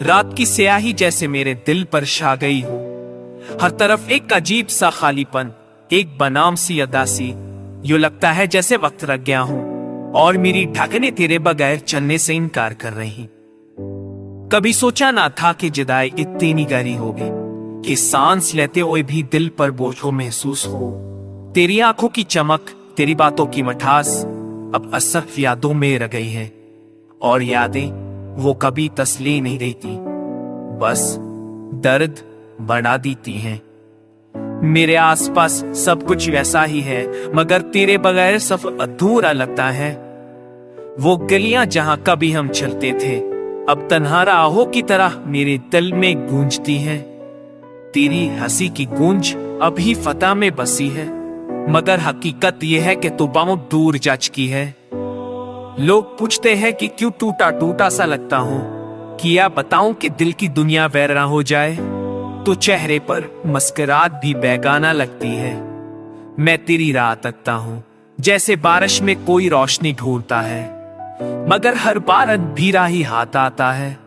रात की स्याही जैसे मेरे दिल पर छा गई हो। हर तरफ एक अजीब सा खालीपन, एक बनाम सी अदासी। यूं लगता है जैसे वक्त रख गया हूं और मेरी धड़कनें तेरे बगैर चलने से इनकार कर रही। कभी सोचा ना था कि जुदाई इतनी गहरी होगी, कि सांस लेते हुए भी दिल पर बोझ महसूस हो। तेरी आंखों की चमक, तेरी बातों की मिठास अब असफ यादों में रह गई है, और यादें वो कभी तसली नहीं देती, बस दर्द बढ़ा देती हैं। मेरे आसपास सब कुछ वैसा ही है, मगर तेरे बगैर सफर अधूरा लगता है। वो गलियां जहां कभी हम चलते थे अब तन्हा राहों की तरह मेरे दिल में गूंजती हैं। तेरी हंसी की गूंज अभी फता में बसी है, मगर हकीकत यह है कि तू बहुत दूर जा चुकी है। लोग पूछते हैं कि क्यों टूटा टूटा सा लगता हूं, किया बताऊं कि दिल की दुनिया वैरा हो जाए तो चेहरे पर मुस्कुराहट भी बेगाना लगती है। मैं तेरी राह तकता हूं जैसे बारिश में कोई रोशनी ढूंढता है, मगर हर बार अंधेरा ही हाथ आता है।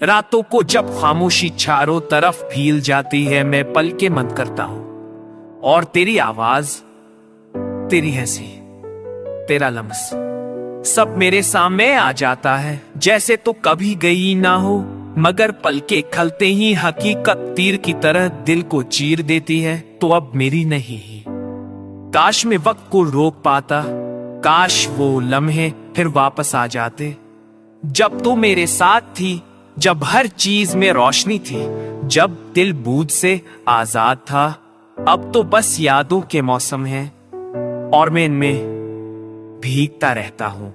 रातों को जब खामोशी चारों तरफ फैल जाती है, मैं पलकें बंद करता हूं और तेरी आवाज, तेरी हंसी, तेरा लम्स सब मेरे सामने आ जाता है, जैसे तो कभी गई ना हो। मगर पलके खलते ही हकीकत तीर की तरह दिल को चीर देती है, तो अब मेरी नहीं। काश मैं वक्त को रोक पाता, काश वो लम्हे फिर वापस आ जाते, जब तू मेरे साथ थी, जब हर चीज में रोशनी थी, जब दिल बूझ से आजाद था। अब तो बस यादों के मौसम है और मैं इनमें भीगता रहता हूं।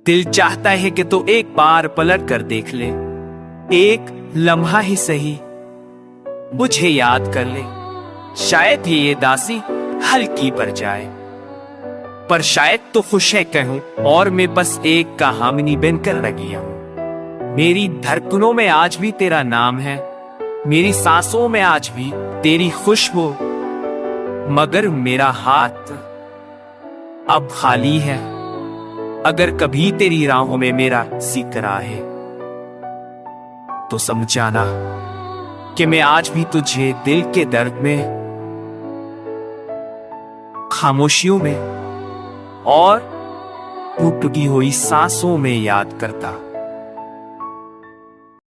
दिल चाहता है कि तू एक बार पलट कर देख ले, एक लम्हा ही सही मुझे याद कर ले। शायद ये दासी हल्की पड़ जाए, पर शायद तो खुश है कहूं, और मैं बस एक कहानी बनकर रह गया हूं। मेरी धड़कनों में आज भी तेरा नाम है, मेरी सांसों में आज भी तेरी खुशबू, मगर मेरा हाथ अब खाली है। अगर कभी तेरी राहों में मेरा जिक्र आए तो समझाना कि मैं आज भी तुझे दिल के दर्द में, खामोशियों में और टूटी हुई सांसों में याद करता।